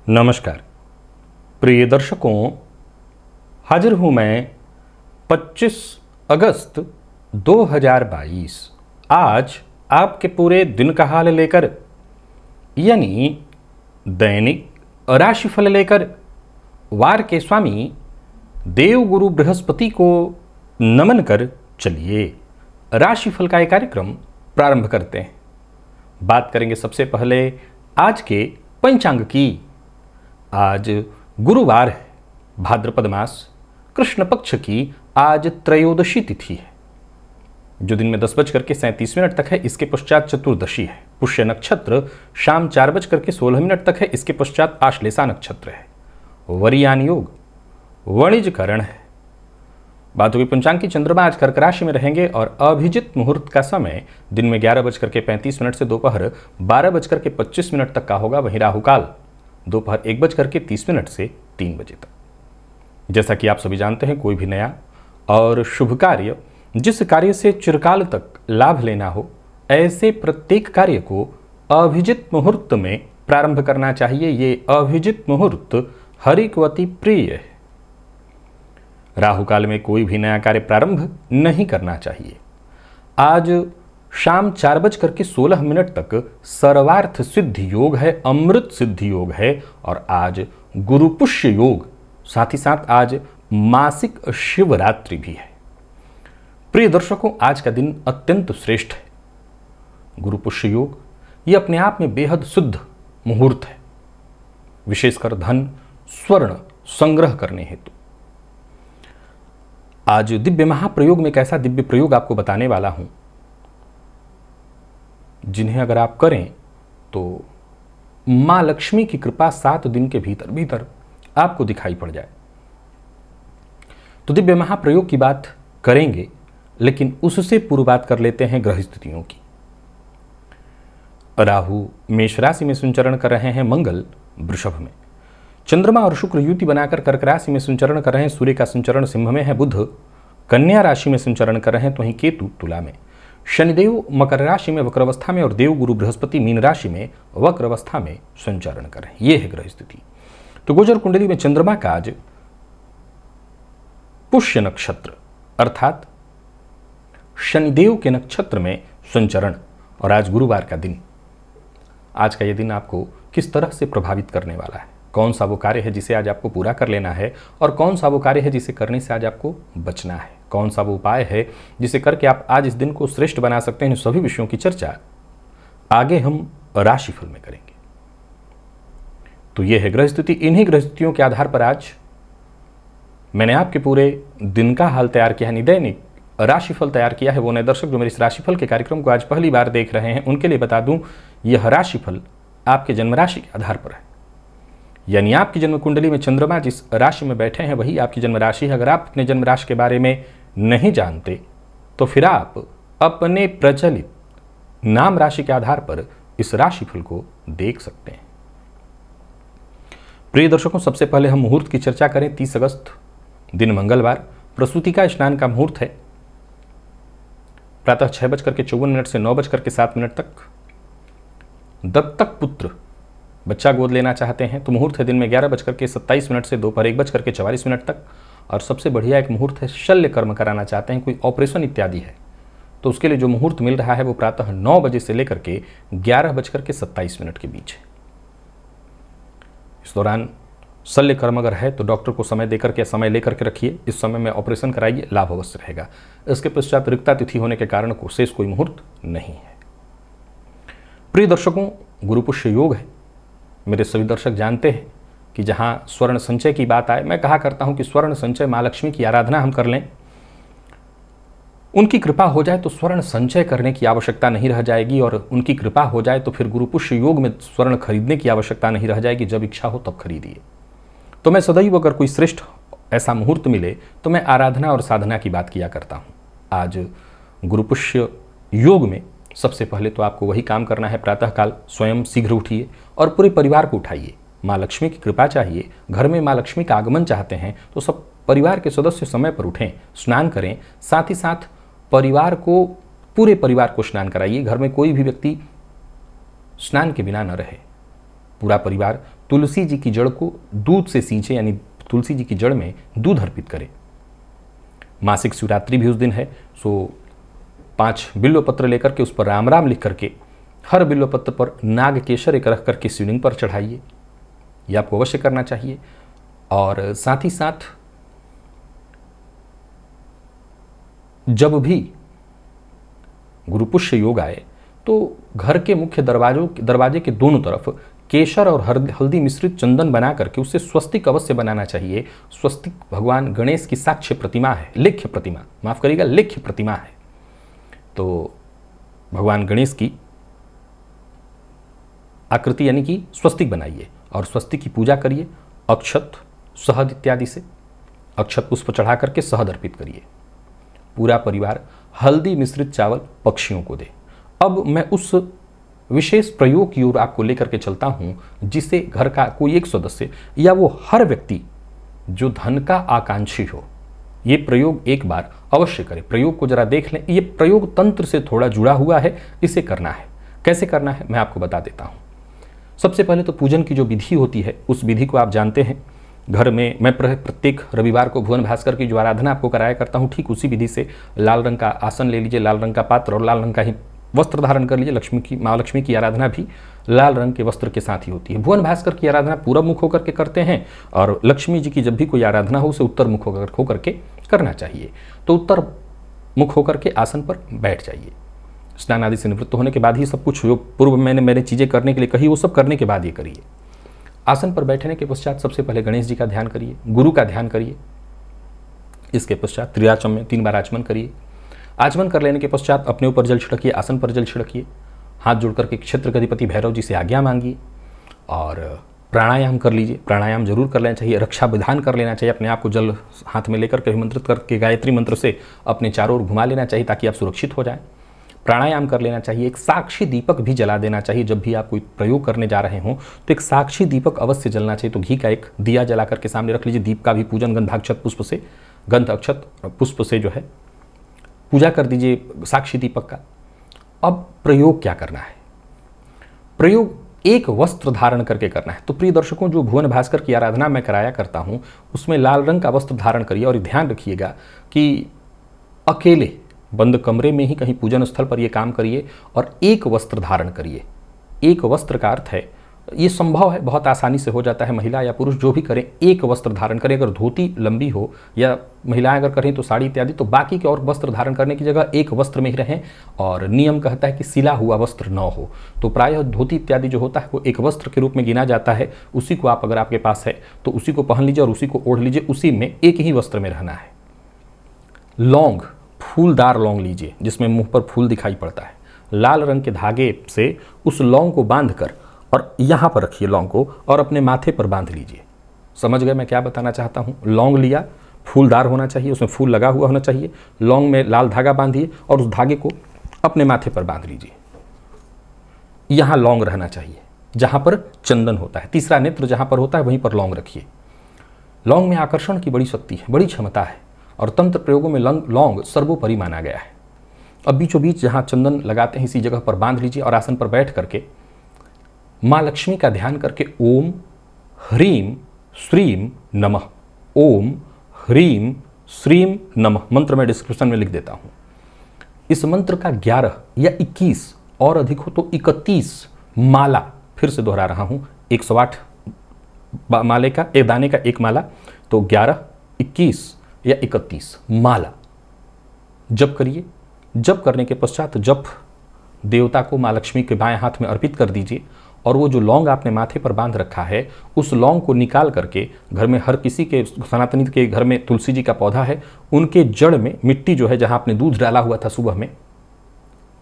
नमस्कार प्रिय दर्शकों, हाजिर हूं मैं 25 अगस्त 2022 आज आपके पूरे दिन का हाल लेकर, यानी दैनिक राशिफल लेकर वार के स्वामी देवगुरु बृहस्पति को नमन कर चलिए राशिफल का एक कार्यक्रम प्रारंभ करते हैं। बात करेंगे सबसे पहले आज के पंचांग की। आज गुरुवार है, भाद्रपद मास कृष्ण पक्ष की आज त्रयोदशी तिथि है, जो दिन में 10:37 तक है। इसके पश्चात चतुर्दशी है। पुष्य नक्षत्र शाम 4:16 तक है। इसके पश्चात आश्लेषा नक्षत्र है। वरियान योग वणिजकरण है। बात होगी पंचांग की। चंद्रमा आज कर्क राशि में रहेंगे और अभिजित मुहूर्त का समय दिन में 11:35 से दोपहर 12:25 तक का होगा। वहीं राहुकाल दोपहर 1:30 से 3 बजे तक। जैसा कि आप सभी जानते हैं, कोई भी नया और शुभ कार्य, जिस कार्य से चिरकाल तक लाभ लेना हो, ऐसे प्रत्येक कार्य को अभिजित मुहूर्त में प्रारंभ करना चाहिए। ये अभिजित मुहूर्त हरिकवती प्रिय है। राहुकाल में कोई भी नया कार्य प्रारंभ नहीं करना चाहिए। आज शाम 4:16 तक सर्वार्थ सिद्धि योग है, अमृत सिद्धि योग है और आज गुरु पुष्य योग, साथ ही साथ आज मासिक शिवरात्रि भी है। प्रिय दर्शकों, आज का दिन अत्यंत श्रेष्ठ है। गुरु पुष्य योग ये अपने आप में बेहद शुद्ध मुहूर्त है, विशेषकर धन स्वर्ण संग्रह करने हेतु। आज दिव्य महाप्रयोग में एक ऐसा दिव्य प्रयोग आपको बताने वाला हूं, जिन्हें अगर आप करें तो मां लक्ष्मी की कृपा 7 दिन के भीतर भीतर आपको दिखाई पड़ जाए। तो दिव्य महाप्रयोग की बात करेंगे, लेकिन उससे पूर्व बात कर लेते हैं ग्रह स्थितियों की। राहु मेष राशि में संचरण कर रहे हैं, मंगल वृषभ में, चंद्रमा और शुक्र युति बनाकर कर्क राशि में संचरण कर रहे हैं, सूर्य का संचरण सिंह में है, बुध कन्या राशि में संचरण कर रहे हैं, तो वहीं केतु तुला में, शनिदेव मकर राशि में वक्र अवस्था में और देवगुरु बृहस्पति मीन राशि में वक्र अवस्था में संचरण कर रहे हैं। यह है ग्रह स्थिति। तो गोचर कुंडली में चंद्रमा का आज पुष्य नक्षत्र अर्थात शनिदेव के नक्षत्र में संचरण और आज गुरुवार का दिन। आज का यह दिन आपको किस तरह से प्रभावित करने वाला है, कौन सा वो कार्य है जिसे आज आपको पूरा कर लेना है और कौन सा वो कार्य है जिसे करने से आज आपको बचना है, कौन सा वो उपाय है जिसे करके आप आज इस दिन को श्रेष्ठ बना सकते हैं। इन सभी विषयों की चर्चा आगे हम राशिफल में करेंगे। तो यह है ग्रह स्थिति। इन्हीं ग्रह स्थितियों के आधार पर आज मैंने आपके पूरे दिन का हाल तैयार किया है, दैनिक राशिफल तैयार किया है। वो नए दर्शक जो मेरे इस राशिफल के कार्यक्रम को आज पहली बार देख रहे हैं, उनके लिए बता दूं, यह राशिफल आपके जन्म राशि के आधार पर है, यानी आपकी जन्म कुंडली में चंद्रमा जिस राशि में बैठे हैं वही आपकी जन्म राशि है। अगर आप अपने जन्म राशि के बारे में नहीं जानते तो फिर आप अपने प्रचलित नाम राशि के आधार पर इस राशिफल को देख सकते हैं। प्रिय दर्शकों, सबसे पहले हम मुहूर्त की चर्चा करें। 30 अगस्त दिन मंगलवार, प्रसूति का स्नान का मुहूर्त है प्रातः 6:54 से 9:07 तक। दत्तक पुत्र बच्चा गोद लेना चाहते हैं तो मुहूर्त है दिन में 11:27 से दोपहर 1:44 तक। और सबसे बढ़िया एक मुहूर्त है शल्य कर्म कराना चाहते हैं, कोई ऑपरेशन इत्यादि है तो उसके लिए जो मुहूर्त मिल रहा है वो प्रातः 9 बजे से लेकर के 11:27 के बीच है। इस दौरान शल्य कर्म अगर है तो डॉक्टर को समय लेकर के रखिए। इस समय में ऑपरेशन कराइए, लाभ अवश्य रहेगा। इसके पश्चात रिक्ता तिथि होने के कारण को शेष कोई मुहूर्त नहीं है। प्रिय दर्शकों, गुरु पुष्य योग है। मेरे सभी दर्शक जानते हैं कि जहां स्वर्ण संचय की बात आए, मैं कहा करता हूं कि स्वर्ण संचय मां लक्ष्मी की आराधना हम कर लें, उनकी कृपा हो जाए तो स्वर्ण संचय करने की आवश्यकता नहीं रह जाएगी, और उनकी कृपा हो जाए तो फिर गुरुपुष्य योग में स्वर्ण खरीदने की आवश्यकता नहीं रह जाएगी। जब इच्छा हो तब खरीदिए। तो मैं सदैव अगर कोई श्रेष्ठ ऐसा मुहूर्त मिले तो मैं आराधना और साधना की बात किया करता हूँ। आज गुरुपुष्य योग में सबसे पहले तो आपको वही काम करना है, प्रातःकाल स्वयं शीघ्र उठिए और पूरे परिवार को उठाइए। माँ लक्ष्मी की कृपा चाहिए, घर में माँ लक्ष्मी का आगमन चाहते हैं तो सब परिवार के सदस्य समय पर उठें, स्नान करें, साथ ही साथ परिवार को, पूरे परिवार को स्नान कराइए। घर में कोई भी व्यक्ति स्नान के बिना न रहे। पूरा परिवार तुलसी जी की जड़ को दूध से सींचे, यानी तुलसी जी की जड़ में दूध अर्पित करे। मासिक शिवरात्रि भी उस दिन है, सो 5 बिल्व पत्र लेकर के उस पर राम राम लिख करके हर बिल्व पत्र पर नाग केसर एक रख करके शिवलिंग पर चढ़ाइए। यह आपको अवश्य करना चाहिए। और साथ ही साथ जब भी गुरुपुष्य योग आए तो घर के मुख्य दरवाजे के दोनों तरफ केसर और हल्दी मिश्रित चंदन बना करके उससे स्वस्तिक अवश्य बनाना चाहिए। स्वस्तिक भगवान गणेश की साक्ष्य प्रतिमा है, लेख्य प्रतिमा, माफ करिएगा, लेख्य प्रतिमा है। तो भगवान गणेश की आकृति यानी कि स्वस्तिक बनाइए और स्वस्तिक की पूजा करिए। अक्षत, शहद इत्यादि से अक्षत पुष्प चढ़ा करके शहद अर्पित करिए। पूरा परिवार हल्दी मिश्रित चावल पक्षियों को दे। अब मैं उस विशेष प्रयोग की ओर आपको लेकर के चलता हूं, जिसे घर का कोई एक सदस्य या वो हर व्यक्ति जो धन का आकांक्षी हो, ये प्रयोग एक बार अवश्य करें। प्रयोग को जरा देख लें। ये प्रयोग तंत्र से थोड़ा जुड़ा हुआ है, इसे करना है। कैसे करना है मैं आपको बता देता हूँ। सबसे पहले तो पूजन की जो विधि होती है उस विधि को आप जानते हैं। घर में मैं प्रत्येक रविवार को भुवन भास्कर की जो आराधना आपको कराया करता हूँ, ठीक उसी विधि से लाल रंग का आसन ले लीजिए, लाल रंग का पात्र और लाल रंग का ही वस्त्र धारण कर लीजिए। माँ लक्ष्मी की आराधना भी लाल रंग के वस्त्र के साथ ही होती है। भुवन भास्कर की आराधना पूरब मुख होकर के करते हैं और लक्ष्मी जी की जब भी कोई आराधना हो उसे उत्तर मुख होकर के करना चाहिए। तो उत्तर मुख होकर के आसन पर बैठ जाइए। स्नान आदि से निवृत्त होने के बाद ही सब कुछ जो पूर्व मैंने चीज़ें करने के लिए कही वो सब करने के बाद ये करिए। आसन पर बैठने के पश्चात सबसे पहले गणेश जी का ध्यान करिए, गुरु का ध्यान करिए। इसके पश्चात त्रियाचम में 3 बार आचमन करिए। आचमन कर लेने के पश्चात अपने ऊपर जल छिड़किए, आसन पर जल छिड़किए। हाथ जोड़ करके क्षेत्र के अधिपति भैरव जी से आज्ञा मांगिए और प्राणायाम कर लीजिए। प्राणायाम जरूर कर लेना चाहिए। रक्षा विधान कर लेना चाहिए। अपने आप को जल हाथ में लेकर के अभिमंत्रित करके गायत्री मंत्र से अपने चारों ओर घुमा लेना चाहिए ताकि आप सुरक्षित हो जाएं। प्राणायाम कर लेना चाहिए। एक साक्षी दीपक भी जला देना चाहिए। जब भी आप कोई प्रयोग करने जा रहे हों तो एक साक्षी दीपक अवश्य जलना चाहिए। तो घी का एक दिया जला करके सामने रख लीजिए। दीप का भी पूजन गंधाक्षत पुष्प से, गंध अक्षत पुष्प से जो है पूजा कर दीजिए साक्षी दीपक का। अब प्रयोग क्या करना है? प्रयोग एक वस्त्र धारण करके करना है। तो प्रिय दर्शकों, जो भुवन भास्कर की आराधना मैं कराया करता हूं उसमें लाल रंग का वस्त्र धारण करिए और ध्यान रखिएगा कि अकेले बंद कमरे में ही कहीं पूजन स्थल पर यह काम करिए और एक वस्त्र धारण करिए। एक वस्त्र का अर्थ है, ये संभव है, बहुत आसानी से हो जाता है। महिला या पुरुष जो भी करें एक वस्त्र धारण करें। अगर धोती लंबी हो या महिलाएं अगर करें तो साड़ी इत्यादि, तो बाकी के और वस्त्र धारण करने की जगह एक वस्त्र में ही रहें। और नियम कहता है कि सिला हुआ वस्त्र न हो। तो प्रायः धोती इत्यादि जो होता है वो एक वस्त्र के रूप में गिना जाता है। उसी को आप अगर आपके पास है तो उसी को पहन लीजिए और उसी को ओढ़ लीजिए। उसी में एक ही वस्त्र में रहना है। लौंग, फूलदार लौंग लीजिए जिसमें मुंह पर फूल दिखाई पड़ता है। लाल रंग के धागे से उस लौंग को बांधकर और यहाँ पर रखिए लौंग को और अपने माथे पर बांध लीजिए। समझ गए मैं क्या बताना चाहता हूँ? लौंग लिया, फूलदार होना चाहिए, उसमें फूल लगा हुआ होना चाहिए। लौंग में लाल धागा बांधिए और उस धागे को अपने माथे पर बांध लीजिए। यहाँ लौंग रहना चाहिए जहाँ पर चंदन होता है। तीसरा नेत्र जहाँ पर होता है वहीं पर लौंग रखिए। लौंग में आकर्षण की बड़ी शक्ति है, बड़ी क्षमता है और तंत्र प्रयोगों में लौंग सर्वोपरि माना गया है। अब बीचों बीच जहाँ चंदन लगाते हैं इसी जगह पर बांध लीजिए और आसन पर बैठ करके माँ लक्ष्मी का ध्यान करके ओम ह्रीम श्रीम नमः, ओम ह्रीम श्रीम नमः मंत्र मैं डिस्क्रिप्शन में लिख देता हूँ। इस मंत्र का 11 या 21 और अधिक हो तो 31 माला, फिर से दोहरा रहा हूँ, 108 माले का एक दाने का एक माला, तो 11, 21 या 31 माला जप करिए। जप करने के पश्चात जप देवता को माँ लक्ष्मी के बाएं हाथ में अर्पित कर दीजिए और वो जो लौंग आपने माथे पर बांध रखा है, उस लौंग को निकाल करके घर में हर किसी के, सनातनी के घर में तुलसी जी का पौधा है, उनके जड़ में मिट्टी जो है जहाँ आपने दूध डाला हुआ था सुबह में,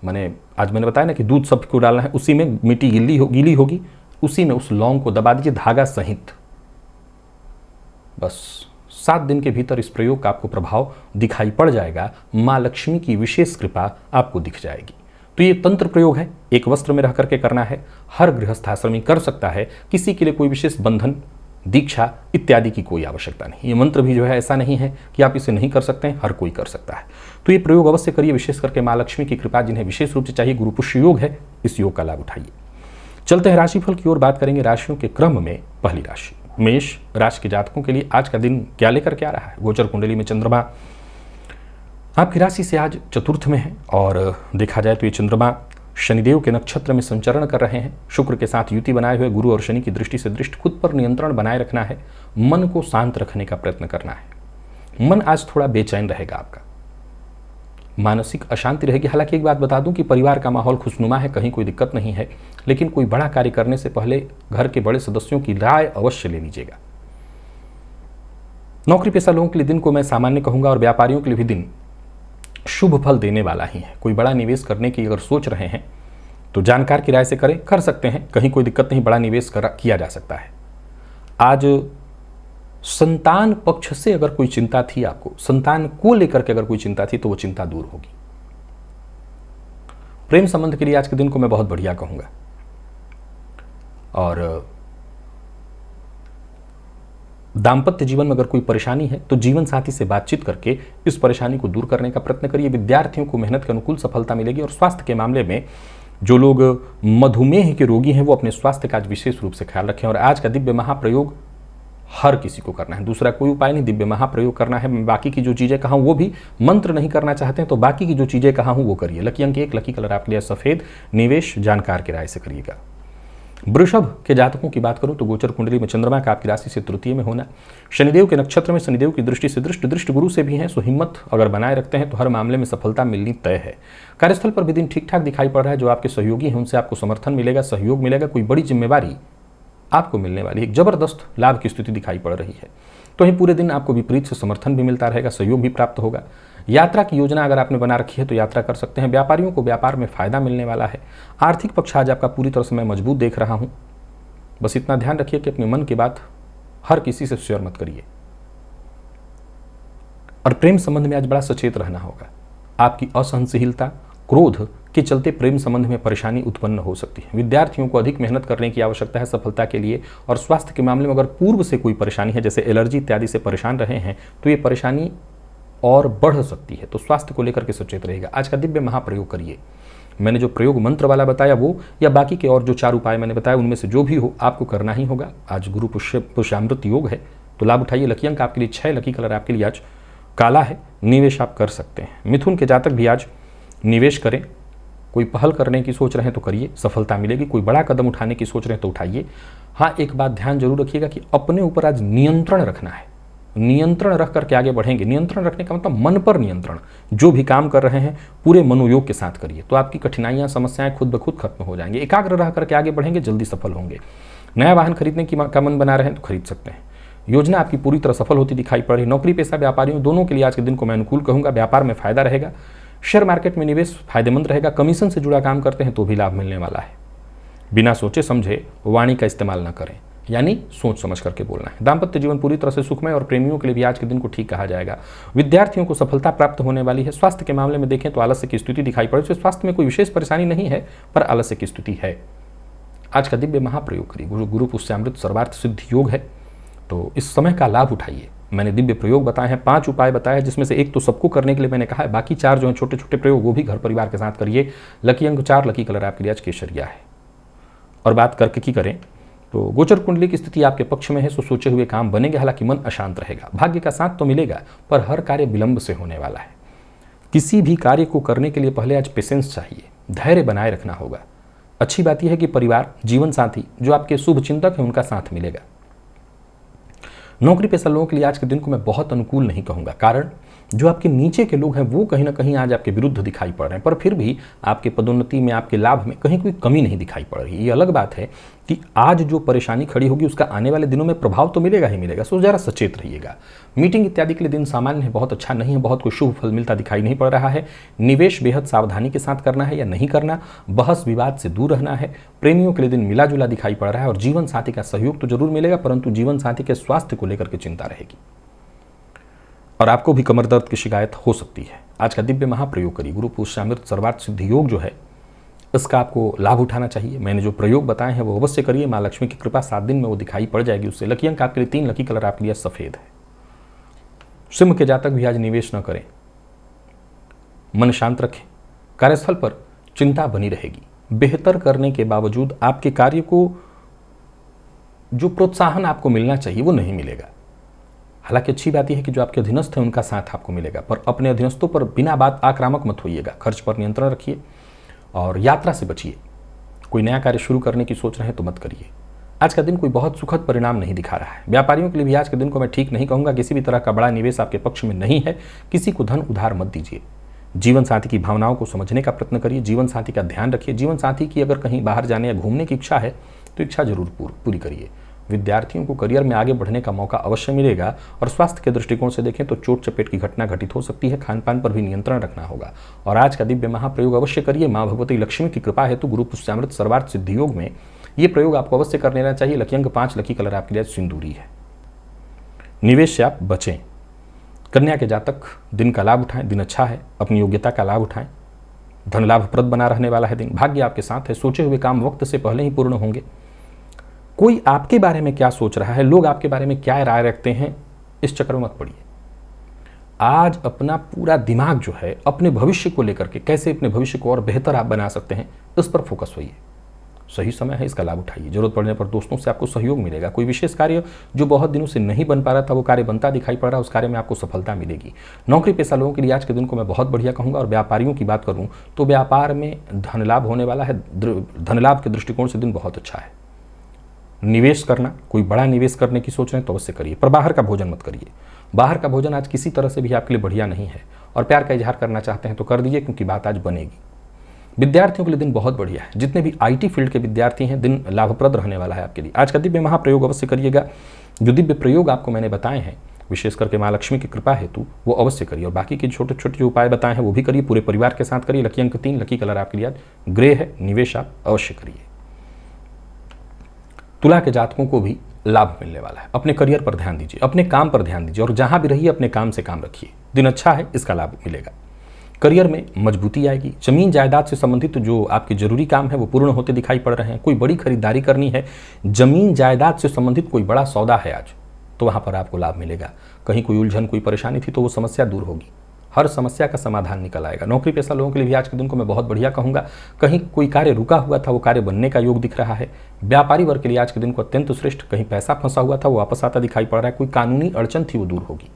आज मैंने बताया ना कि दूध सबको डालना है, उसी में मिट्टी गीली होगी, उसी में उस लौंग को दबा दीजिए धागा सहित। बस 7 दिन के भीतर इस प्रयोग का आपको प्रभाव दिखाई पड़ जाएगा। माँ लक्ष्मी की विशेष कृपा आपको दिख जाएगी। तो ये तंत्र प्रयोग है, एक वस्त्र में रह करके करना है, हर गृहस्थाश्रमी कर सकता है, किसी के लिए कोई विशेष बंधन, दीक्षा इत्यादि की कोई आवश्यकता नहीं। ये मंत्र भी जो है ऐसा नहीं है कि आप इसे नहीं कर सकते हैं, हर कोई कर सकता है। तो ये प्रयोग अवश्य करिए, विशेष करके माँ लक्ष्मी की कृपा जिन्हें विशेष रूप से चाहिए, गुरु पुष्य योग है, इस योग का लाभ उठाइए। चलते हैं राशिफल की ओर, बात करेंगे राशियों के क्रम में। पहली राशि मेष राशि के जातकों के लिए आज का दिन क्या लेकर के आ रहा है। गोचर कुंडली में चंद्रमा आपकी राशि से आज चतुर्थ में है, और देखा जाए तो ये चंद्रमा शनिदेव के नक्षत्र में संचरण कर रहे हैं। शुक्र के साथ युति बनाए हुए गुरु और शनि की दृष्टि से दृष्टि, खुद पर नियंत्रण बनाए रखना है, मन को शांत रखने का प्रयत्न करना है। मन आज थोड़ा बेचैन रहेगा, आपका मानसिक अशांति रहेगी। हालांकि एक बात बता दूं कि परिवार का माहौल खुशनुमा है, कहीं कोई दिक्कत नहीं है, लेकिन कोई बड़ा कार्य करने से पहले घर के बड़े सदस्यों की राय अवश्य ले लीजिएगा। नौकरी पेशा लोगों के लिए दिन को मैं सामान्य कहूंगा, और व्यापारियों के लिए भी दिन शुभ फल देने वाला ही है। कोई बड़ा निवेश करने की अगर सोच रहे हैं तो जानकार की राय से करें, कर सकते हैं, कहीं कोई दिक्कत नहीं, बड़ा निवेश किया जा सकता है। आज संतान पक्ष से अगर कोई चिंता थी, आपको संतान को लेकर के अगर कोई चिंता थी, तो वो चिंता दूर होगी। प्रेम संबंध के लिए आज के दिन को मैं बहुत बढ़िया कहूंगा, और दाम्पत्य जीवन में अगर कोई परेशानी है तो जीवन साथी से बातचीत करके इस परेशानी को दूर करने का प्रयत्न करिए। विद्यार्थियों को मेहनत के अनुकूल सफलता मिलेगी। और स्वास्थ्य के मामले में जो लोग मधुमेह के रोगी हैं, वो अपने स्वास्थ्य का आज विशेष रूप से ख्याल रखें। और आज का दिव्य महाप्रयोग हर किसी को करना है, दूसरा कोई उपाय नहीं, दिव्य महाप्रयोग करना है। बाकी की जो चीजें कहा वो भी, मंत्र नहीं करना चाहते हैं तो बाकी की जो चीजें कहा हूं वो करिए। लकी अंक 1, लकी कलर आपके लिए सफेद, निवेश जानकार की राय से करिएगा। वृषभ के जातकों की बात करूं तो गोचर कुंडली में चंद्रमा का आपकी राशि से तृतीय में होना, शनिदेव के नक्षत्र में शनिदेव की दृष्टि से दृष्ट गुरु से भी है, सो हिम्मत अगर बनाए रखते हैं तो हर मामले में सफलता मिलनी तय है। कार्यस्थल पर भी दिन ठीक ठाक दिखाई पड़ रहा है। जो आपके सहयोगी हैं उनसे आपको समर्थन मिलेगा, सहयोग मिलेगा, कोई बड़ी जिम्मेवारी आपको मिलने वाली है, एक जबरदस्त लाभ की स्थिति दिखाई पड़ रही है। तो वहीं पूरे दिन आपको विपरीत से समर्थन भी मिलता रहेगा, सहयोग भी प्राप्त होगा। यात्रा की योजना अगर आपने बना रखी है तो यात्रा कर सकते हैं। व्यापारियों को व्यापार में फायदा मिलने वाला है। आर्थिक पक्ष आज आपका पूरी तरह से मैं मजबूत देख रहा हूं। बस इतना ध्यान रखिए कि अपने मन की बात हर किसी से शेयर मत करिए। और प्रेम संबंध में आज बड़ा सचेत रहना होगा। आपकी असहनशीलता, क्रोध के चलते प्रेम संबंध में परेशानी उत्पन्न हो सकती है। विद्यार्थियों को अधिक मेहनत करने की आवश्यकता है सफलता के लिए। और स्वास्थ्य के मामले में अगर पूर्व से कोई परेशानी है, जैसे एलर्जी इत्यादि से परेशान रहे हैं, तो ये परेशानी और बढ़ सकती है। तो स्वास्थ्य को लेकर के सचेत रहेगा। आज का दिव्य महाप्रयोग करिए। मैंने जो प्रयोग मंत्र वाला बताया वो, या बाकी के और जो 4 उपाय मैंने बताया, उनमें से जो भी हो आपको करना ही होगा। आज गुरु पुष्यामृत योग है, तो लाभ उठाइए। लकी अंक आपके लिए 6, लकी कलर आपके लिए आज काला है, निवेश आप कर सकते हैं। मिथुन के जातक भी आज निवेश करें। कोई पहल करने की सोच रहे हैं तो करिए, सफलता मिलेगी। कोई बड़ा कदम उठाने की सोच रहे हैं तो उठाइए। हाँ, एक बात ध्यान जरूर रखिएगा कि अपने ऊपर आज नियंत्रण रखना है। नियंत्रण रख करके आगे बढ़ेंगे। नियंत्रण रखने का मतलब मन पर नियंत्रण। जो भी काम कर रहे हैं पूरे मनोयोग के साथ करिए, तो आपकी कठिनाइयां, समस्याएं खुद ब खुद खत्म हो जाएंगे। एकाग्र रह करके आगे बढ़ेंगे, जल्दी सफल होंगे। नया वाहन खरीदने का मन बना रहे हैं तो खरीद सकते हैं। योजना आपकी पूरी तरह सफल होती दिखाई पड़ रही। नौकरी पेशा व्यापारियों दोनों के लिए आज के दिन को मैं अनुकूल कहूंगा। व्यापार में फायदा रहेगा। शेयर मार्केट में निवेश फायदेमंद रहेगा। कमीशन से जुड़ा काम करते हैं तो भी लाभ मिलने वाला है। बिना सोचे समझे वाणी का इस्तेमाल न करें, यानी सोच समझ करके बोलना है। दाम्पत्य जीवन पूरी तरह से सुखमय, और प्रेमियों के लिए भी आज के दिन को ठीक कहा जाएगा। विद्यार्थियों को सफलता प्राप्त होने वाली है। स्वास्थ्य के मामले में देखें तो आलस्य की स्थिति दिखाई पड़े। तो स्वास्थ्य में कोई विशेष परेशानी नहीं है, पर आलस्य की स्थिति है। आज का दिव्य महाप्रयोग करिए। गुरु पुष्यामृत सर्वार्थ सिद्ध योग है, तो इस समय का लाभ उठाइए। मैंने दिव्य प्रयोग बताए हैं, 5 उपाय बताए हैं, जिसमें से एक तो सबको करने के लिए मैंने कहा है, बाकी 4 जो हैं छोटे छोटे प्रयोग, वो भी घर परिवार के साथ करिए। लकी अंक 4, लकी कलर आपके लिए आज केसरिया है। और बात करके की करें तो गोचर कुंडली की स्थिति आपके पक्ष में है, सो सोचे हुए काम बनेंगे। हालांकि मन अशांत रहेगा। भाग्य का साथ तो मिलेगा, पर हर कार्य विलंब से होने वाला है। किसी भी कार्य को करने के लिए पहले आज पेशेंस चाहिए, धैर्य बनाए रखना होगा। अच्छी बात यह है कि परिवार, जीवन साथी जो आपके शुभ चिंतक हैं, उनका साथ मिलेगा। नौकरी पेशा लोगों के लिए आज के दिन को मैं बहुत अनुकूल नहीं कहूँगा, कारण जो आपके नीचे के लोग हैं वो कहीं ना कहीं आज आपके विरुद्ध दिखाई पड़ रहे हैं, पर फिर भी आपके पदोन्नति में, आपके लाभ में कहीं कोई कमी नहीं दिखाई पड़ रही। ये अलग बात है कि आज जो परेशानी खड़ी होगी उसका आने वाले दिनों में प्रभाव तो मिलेगा ही मिलेगा, सो जरा सचेत रहिएगा। मीटिंग इत्यादि के लिए दिन सामान्य है, बहुत अच्छा नहीं है, बहुत कोई शुभ फल मिलता दिखाई नहीं पड़ रहा है। निवेश बेहद सावधानी के साथ करना है या नहीं करना, बहस विवाद से दूर रहना है। प्रेमियों के लिए दिन मिला जुला दिखाई पड़ रहा है और जीवन साथी का सहयोग तो जरूर मिलेगा, परंतु जीवन साथी के स्वास्थ्य को लेकर के चिंता रहेगी और आपको भी कमर दर्द की शिकायत हो सकती है। आज का दिव्य महाप्रयोग करिए। गुरु पुष्यामृत सर्वार्थ सिद्धि योग जो है इसका आपको लाभ उठाना चाहिए। मैंने जो प्रयोग बताए हैं वो अवश्य करिए। माँ लक्ष्मी की कृपा 7 दिन में वो दिखाई पड़ जाएगी उससे। लकी अंक आपके लिए 3, लकी कलर आपके लिए सफेद है। सिंह के जातक भी आज निवेश न करें, मन शांत रखें। कार्यस्थल पर चिंता बनी रहेगी। बेहतर करने के बावजूद आपके कार्य को जो प्रोत्साहन आपको मिलना चाहिए वो नहीं मिलेगा। हालांकि अच्छी बात यह है कि जो आपके अधीनस्थ हैं उनका साथ आपको मिलेगा, पर अपने अधीनस्थों पर बिना बात आक्रामक मत होइएगा। खर्च पर नियंत्रण रखिए और यात्रा से बचिए। कोई नया कार्य शुरू करने की सोच रहे हैं तो मत करिए। आज का दिन कोई बहुत सुखद परिणाम नहीं दिखा रहा है। व्यापारियों के लिए भी आज के दिन को मैं ठीक नहीं कहूँगा। किसी भी तरह का बड़ा निवेश आपके पक्ष में नहीं है। किसी को धन उधार मत दीजिए। जीवन साथी की भावनाओं को समझने का प्रयत्न करिए। जीवन साथी का ध्यान रखिए। जीवन साथी की अगर कहीं बाहर जाने या घूमने की इच्छा है तो इच्छा जरूर पूरी करिए। विद्यार्थियों को करियर में आगे बढ़ने का मौका अवश्य मिलेगा और स्वास्थ्य के दृष्टिकोण से देखें तो चोट चपेट की घटना घटित हो सकती है। खान पान पर भी नियंत्रण रखना होगा और आज का दिव्य महाप्रयोग अवश्य करिए। माँ भगवती लक्ष्मी की कृपा है तो गुरु पुष्यामृत सर्वार्थ सिद्धि योग में ये प्रयोग आपको अवश्य कर लेना चाहिए। लकी अंक 5, लकी कलर आपके लिए सिंदूरी है। निवेश से आप बचें। कन्या के जातक दिन का लाभ उठाएं। दिन अच्छा है, अपनी योग्यता का लाभ उठाएं। धन लाभप्रद बना रहने वाला है दिन। भाग्य आपके साथ है। सोचे हुए काम वक्त से पहले ही पूर्ण होंगे। कोई आपके बारे में क्या सोच रहा है, लोग आपके बारे में क्या राय रखते हैं, इस चक्कर में मत पड़िए। आज अपना पूरा दिमाग जो है अपने भविष्य को लेकर के, कैसे अपने भविष्य को और बेहतर आप बना सकते हैं, इस पर फोकस होइए। सही समय है, इसका लाभ उठाइए। जरूरत पड़ने पर दोस्तों से आपको सहयोग मिलेगा। कोई विशेष कार्य जो बहुत दिनों से नहीं बन पा रहा था वो कार्य बनता दिखाई पड़ रहा है, उस कार्य में आपको सफलता मिलेगी। नौकरी पेशा लोगों के लिए आज के दिन को मैं बहुत बढ़िया कहूँगा। और व्यापारियों की बात करूँ तो व्यापार में धन लाभ होने वाला है। धन लाभ के दृष्टिकोण से दिन बहुत अच्छा है। निवेश करना, कोई बड़ा निवेश करने की सोच रहे हैं तो अवश्य करिए, पर बाहर का भोजन मत करिए। बाहर का भोजन आज किसी तरह से भी आपके लिए बढ़िया नहीं है। और प्यार का इजहार करना चाहते हैं तो कर दीजिए, क्योंकि बात आज बनेगी। विद्यार्थियों के लिए दिन बहुत बढ़िया है। जितने भी IT फील्ड के विद्यार्थी हैं, दिन लाभप्रद रहने वाला है आपके लिए। आज का दिव्य महाप्रयोग अवश्य करिएगा। जो दिव्य प्रयोग आपको मैंने बताए हैं विशेष करके माँ लक्ष्मी की कृपा हेतु, वो अवश्य करिए। और बाकी के छोटे छोटे जो उपाय बताए हैं वो भी करिए, पूरे परिवार के साथ करिए। लकी अंक 3, लकी कलर आपके लिए ग्रे है। निवेश आप अवश्य करिए। तुला के जातकों को भी लाभ मिलने वाला है। अपने करियर पर ध्यान दीजिए, अपने काम पर ध्यान दीजिए और जहां भी रहिए अपने काम से काम रखिए। दिन अच्छा है, इसका लाभ मिलेगा। करियर में मजबूती आएगी। जमीन जायदाद से संबंधित जो आपके जरूरी काम है वो पूर्ण होते दिखाई पड़ रहे हैं। कोई बड़ी खरीदारी करनी है, जमीन जायदाद से संबंधित कोई बड़ा सौदा है आज, तो वहां पर आपको लाभ मिलेगा। कहीं कोई उलझन, कोई परेशानी थी तो वो समस्या दूर होगी। हर समस्या का समाधान निकल आएगा। नौकरी पेशा लोगों के लिए भी आज के दिन को मैं बहुत बढ़िया कहूँगा। कहीं कोई कार्य रुका हुआ था वो कार्य बनने का योग दिख रहा है। व्यापारी वर्ग के लिए आज के दिन को अत्यंत श्रेष्ठ। कहीं पैसा फंसा हुआ था वो वापस आता दिखाई पड़ रहा है। कोई कानूनी अड़चन थी वो दूर होगी।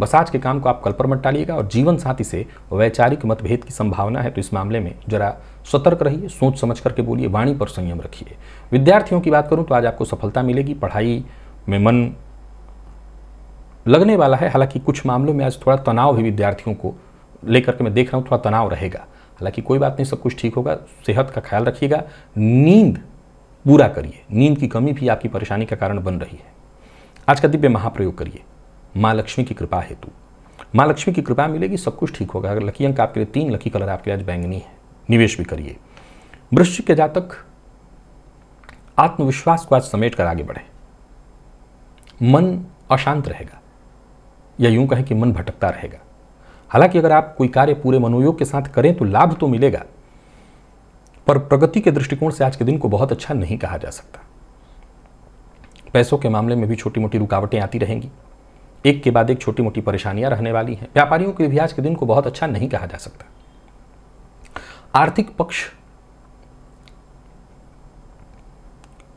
बस आज के काम को आप कल पर मत टालिएगा। और जीवन साथी से वैचारिक मतभेद की संभावना है तो इस मामले में जरा सतर्क रहिए, सोच समझ करके बोलिए, वाणी पर संयम रखिए। विद्यार्थियों की बात करूँ तो आज आपको सफलता मिलेगी। पढ़ाई में मन लगने वाला है। हालांकि कुछ मामलों में आज थोड़ा तनाव भी विद्यार्थियों को लेकर के मैं देख रहा हूँ, थोड़ा तनाव रहेगा। हालांकि कोई बात नहीं, सब कुछ ठीक होगा। सेहत का ख्याल रखिएगा। नींद पूरा करिए। नींद की कमी भी आपकी परेशानी का कारण बन रही है। आज का दिव्य महाप्रयोग करिए माँ लक्ष्मी की कृपा हेतु। माँ लक्ष्मी की कृपा मिलेगी, सब कुछ ठीक होगा। अगर लकी अंक आपके लिए 3, लकी कलर आपके लिए आज बैंगनी है। निवेश भी करिए। वृश्चिक के जातक आत्मविश्वास को आज समेट कर आगे बढ़े। मन अशांत रहेगा या यूं कहें कि मन भटकता रहेगा। हालांकि अगर आप कोई कार्य पूरे मनोयोग के साथ करें तो लाभ तो मिलेगा, पर प्रगति के दृष्टिकोण से आज के दिन को बहुत अच्छा नहीं कहा जा सकता। पैसों के मामले में भी छोटी मोटी रुकावटें आती रहेंगी। एक के बाद एक छोटी मोटी परेशानियां रहने वाली हैं। व्यापारियों के भी आज के दिन को बहुत अच्छा नहीं कहा जा सकता। आर्थिक पक्ष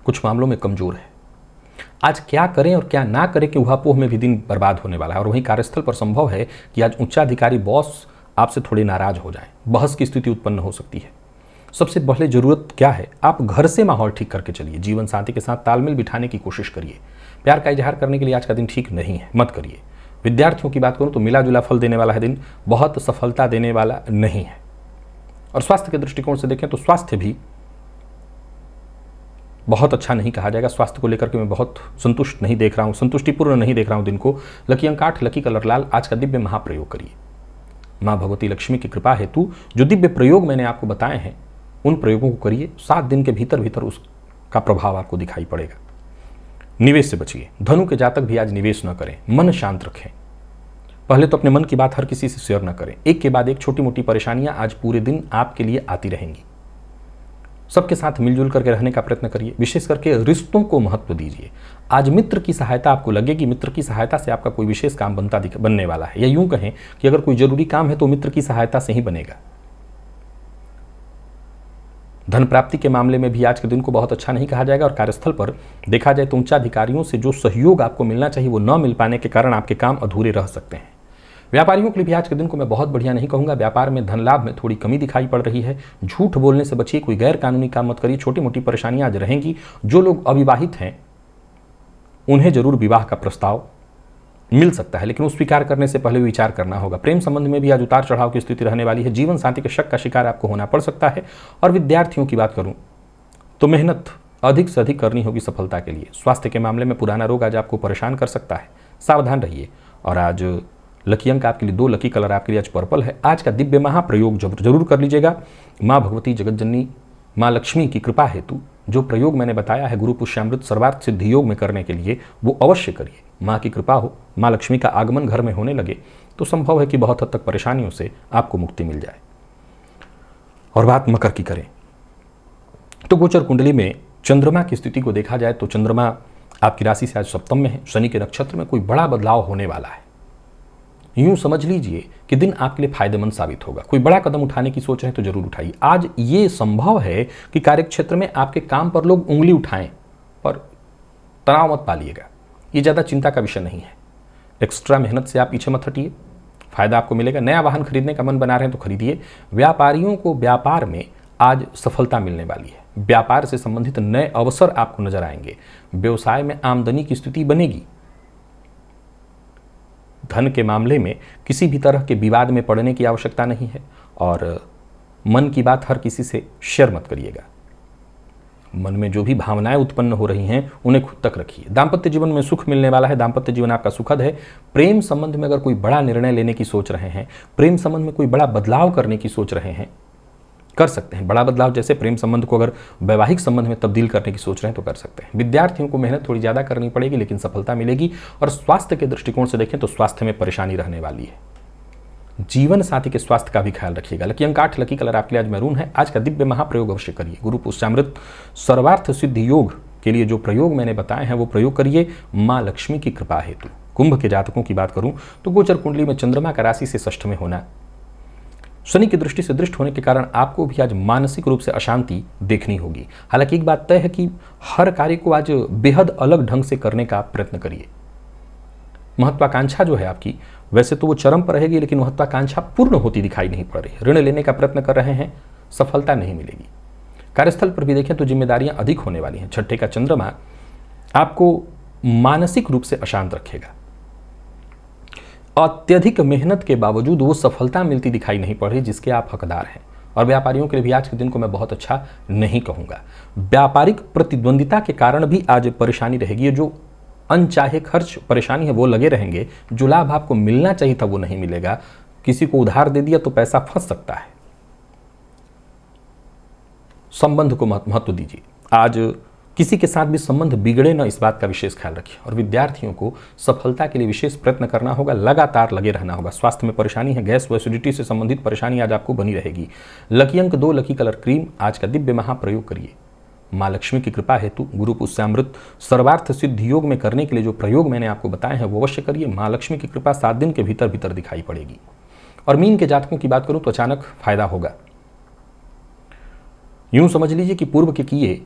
कुछ मामलों में कमजोर है। आज क्या करें और क्या ना करें कि उहापोह में भी दिन बर्बाद होने वाला है। और वहीं कार्यस्थल पर संभव है कि आज उच्चाधिकारी बॉस आपसे थोड़े नाराज हो जाएं। बहस की स्थिति उत्पन्न हो सकती है। सबसे पहले जरूरत क्या है, आप घर से माहौल ठीक करके चलिए। जीवन साथी के साथ तालमेल बिठाने की कोशिश करिए। प्यार का इजहार करने के लिए आज का दिन ठीक नहीं है, मत करिए। विद्यार्थियों की बात करूं तो मिला जुला फल देने वाला है दिन, बहुत सफलता देने वाला नहीं है। और स्वास्थ्य के दृष्टिकोण से देखें तो स्वास्थ्य भी बहुत अच्छा नहीं कहा जाएगा। स्वास्थ्य को लेकर के मैं बहुत संतुष्ट नहीं देख रहा हूं, संतुष्टिपूर्ण नहीं देख रहा हूं दिन को। लकी अंक 8, लकी कलर लाल। आज का दिव्य महाप्रयोग करिए। माँ भगवती लक्ष्मी की कृपा हेतु जो दिव्य प्रयोग मैंने आपको बताए हैं उन प्रयोगों को करिए। 7 दिन के भीतर भीतर उसका प्रभाव आपको दिखाई पड़ेगा। निवेश से बचिए। धनु के जातक भी आज निवेश न करें, मन शांत रखें। पहले तो अपने मन की बात हर किसी से शेयर न करें। एक के बाद एक छोटी मोटी परेशानियां आज पूरे दिन आपके लिए आती रहेंगी। सबके साथ मिलजुल करके रहने का प्रयत्न करिए। विशेष करके रिश्तों को महत्व दीजिए। आज मित्र की सहायता आपको लगेगी। मित्र की सहायता से आपका कोई विशेष काम बनने वाला है, या यूं कहें कि अगर कोई जरूरी काम है तो मित्र की सहायता से ही बनेगा। धन प्राप्ति के मामले में भी आज के दिन को बहुत अच्छा नहीं कहा जाएगा। और कार्यस्थल पर देखा जाए तो उच्चाधिकारियों से जो सहयोग आपको मिलना चाहिए वो न मिल पाने के कारण आपके काम अधूरे रह सकते हैं। व्यापारियों के लिए भी आज के दिन को मैं बहुत बढ़िया नहीं कहूंगा। व्यापार में धन लाभ में थोड़ी कमी दिखाई पड़ रही है। झूठ बोलने से बचिए। कोई गैर कानूनी काम मत करिए। छोटी मोटी परेशानियां आज रहेंगी। जो लोग अविवाहित हैं उन्हें जरूर विवाह का प्रस्ताव मिल सकता है, लेकिन उस स्वीकार करने से पहले विचार करना होगा। प्रेम संबंध में भी आज उतार चढ़ाव की स्थिति रहने वाली है। जीवन साथी के शक का शिकार आपको होना पड़ सकता है। और विद्यार्थियों की बात करूं तो मेहनत अधिक से अधिक करनी होगी सफलता के लिए। स्वास्थ्य के मामले में पुराना रोग आज आपको परेशान कर सकता है, सावधान रहिए। और आज लकी अंक आपके लिए 2, लकी कलर आपके लिए आज पर्पल है। आज का दिव्य महाप्रयोग जरूर कर लीजिएगा। माँ भगवती जगतजननी माँ लक्ष्मी की कृपा हेतु जो प्रयोग मैंने बताया है गुरु पुष्यामृत सर्वार्थ सिद्धि योग में करने के लिए, वो अवश्य करिए। माँ की कृपा हो, माँ लक्ष्मी का आगमन घर में होने लगे तो संभव है कि बहुत हद तक परेशानियों से आपको मुक्ति मिल जाए। और बात मकर की करें तो गोचर कुंडली में चंद्रमा की स्थिति को देखा जाए तो चंद्रमा आपकी राशि से आज सप्तम में है। शनि के नक्षत्र में कोई बड़ा बदलाव होने वाला है। यूं समझ लीजिए कि दिन आपके लिए फायदेमंद साबित होगा। कोई बड़ा कदम उठाने की सोच रहे हैं तो जरूर उठाइए। आज ये संभव है कि कार्यक्षेत्र में आपके काम पर लोग उंगली उठाएं, पर तनाव मत पालिएगा। ये ज़्यादा चिंता का विषय नहीं है। एक्स्ट्रा मेहनत से आप पीछे मत हटिए, फायदा आपको मिलेगा। नया वाहन खरीदने का मन बना रहे हैं तो खरीदिए। व्यापारियों को व्यापार में आज सफलता मिलने वाली है। व्यापार से संबंधित नए अवसर आपको नजर आएंगे। व्यवसाय में आमदनी की स्थिति बनेगी। धन के मामले में किसी भी तरह के विवाद में पड़ने की आवश्यकता नहीं है। और मन की बात हर किसी से शेयर मत करिएगा। मन में जो भी भावनाएं उत्पन्न हो रही हैं उन्हें खुद तक रखिए। दाम्पत्य जीवन में सुख मिलने वाला है। दाम्पत्य जीवन आपका सुखद है। प्रेम संबंध में अगर कोई बड़ा निर्णय लेने की सोच रहे हैं, प्रेम संबंध में कोई बड़ा बदलाव करने की सोच रहे हैं, कर सकते हैं। बड़ा बदलाव जैसे प्रेम संबंध को अगर वैवाहिक संबंध में तब्दील करने की सोच रहे हैं तो कर सकते हैं। विद्यार्थियों को मेहनत थोड़ी ज़्यादा करनी पड़ेगी लेकिन सफलता मिलेगी। और स्वास्थ्य के दृष्टिकोण से देखें तो स्वास्थ्य में परेशानी रहने वाली है। जीवन साथी के स्वास्थ्य का भी ख्याल रखिएगा। लकी अंक 8, लकी कलर आपके लिए आज मैरून है। आज का दिव्य महाप्रयोग अवश्य करिए। गुरु पुष्यामृत सर्वार्थ सिद्धि योग के लिए जो प्रयोग मैंने बताए हैं वो प्रयोग करिए माँ लक्ष्मी की कृपा हेतु। कुंभ के जातकों की बात करूं तो गोचर कुंडली में चंद्रमा का राशि से षष्ठ में होना, शनि की दृष्टि से दृष्ट होने के कारण आपको भी आज मानसिक रूप से अशांति देखनी होगी। हालांकि एक बात तय है कि हर कार्य को आज बेहद अलग ढंग से करने का प्रयत्न करिए। महत्वाकांक्षा जो है आपकी वैसे तो वो चरम पर रहेगी, लेकिन महत्वाकांक्षा पूर्ण होती दिखाई नहीं पड़ रही। ऋण लेने का प्रयत्न कर रहे हैं, सफलता नहीं मिलेगी। कार्यस्थल पर भी देखें तो जिम्मेदारियां अधिक होने वाली हैं। छठे का चंद्रमा आपको मानसिक रूप से अशांत रखेगा। अत्यधिक मेहनत के बावजूद वो सफलता मिलती दिखाई नहीं पड़ रही जिसके आप हकदार हैं। और व्यापारियों के लिए भी आज के दिन को मैं बहुत अच्छा नहीं कहूँगा। व्यापारिक प्रतिद्वंदिता के कारण भी आज परेशानी रहेगी। जो अनचाहे खर्च परेशानी है वो लगे रहेंगे। जो लाभ आपको मिलना चाहिए था वो नहीं मिलेगा। किसी को उधार दे दिया तो पैसा फंस सकता है। संबंध को महत्व दीजिए। आज किसी के साथ भी संबंध बिगड़े ना, इस बात का विशेष ख्याल रखिए। और विद्यार्थियों को सफलता के लिए विशेष प्रयत्न करना होगा, लगातार लगे रहना होगा। स्वास्थ्य में परेशानी है, गैस व एसिडिटी से संबंधित परेशानी आज आपको बनी रहेगी। लकी अंक 2, लकी कलर क्रीम। आज का दिव्य महाप्रयोग करिए माँ लक्ष्मी की कृपा हेतु। गुरु पुष्यामृत सर्वार्थ सिद्धि योग में करने के लिए जो प्रयोग मैंने आपको बताए हैं वो अवश्य करिए। माँ लक्ष्मी की कृपा 7 दिन के भीतर भीतर दिखाई पड़ेगी। और मीन के जातकों की बात करूं तो अचानक फायदा होगा। यूं समझ लीजिए कि पूर्व के किए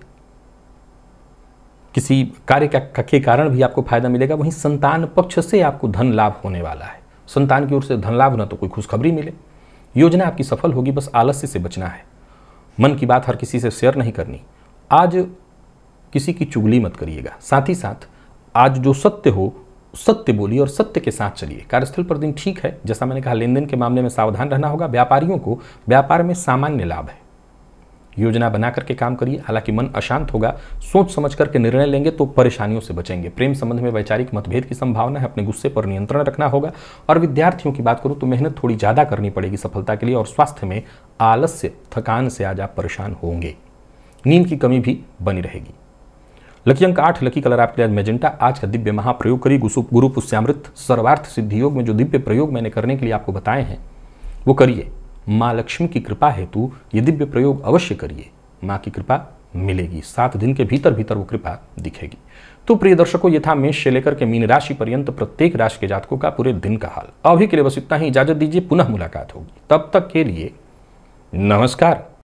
किसी कार्य के कारण भी आपको फायदा मिलेगा। वहीं संतान पक्ष से आपको धन लाभ होने वाला है। संतान की ओर से धन लाभ ना तो कोई खुशखबरी मिले। योजना आपकी सफल होगी, बस आलस्य से बचना है। मन की बात हर किसी से शेयर नहीं करनी। आज किसी की चुगली मत करिएगा। साथ ही साथ आज जो सत्य हो सत्य बोलिए और सत्य के साथ चलिए। कार्यस्थल पर दिन ठीक है, जैसा मैंने कहा लेन देन के मामले में सावधान रहना होगा। व्यापारियों को व्यापार में सामान्य लाभ है, योजना बना करके काम करिए। हालांकि मन अशांत होगा, सोच समझ करके निर्णय लेंगे तो परेशानियों से बचेंगे। प्रेम संबंध में वैचारिक मतभेद की संभावना है, अपने गुस्से पर नियंत्रण रखना होगा। और विद्यार्थियों की बात करूं तो मेहनत थोड़ी ज्यादा करनी पड़ेगी सफलता के लिए। और स्वास्थ्य में आलस्य थकान से आज आप परेशान होंगे, नींद की कमी भी बनी रहेगी। लकी अंक 8, लकी कलर आपके लिए आज मैजेंटा। आज का दिव्य महाप्रयोग करिए। गुरु पुष्यामृत सर्वार्थ सिद्धि योग में जो दिव्य प्रयोग मैंने करने के लिए आपको बताए हैं वो करिए। माँ लक्ष्मी की कृपा हेतु ये दिव्य प्रयोग अवश्य करिए, माँ की कृपा मिलेगी। 7 दिन के भीतर भीतर वो कृपा दिखेगी। तो प्रिय दर्शकों, ये था मेष से लेकर के मीन राशि पर्यंत प्रत्येक राशि के जातकों का पूरे दिन का हाल। अभी के लिए बस इतना ही, इजाजत दीजिए, पुनः मुलाकात होगी। तब तक के लिए नमस्कार।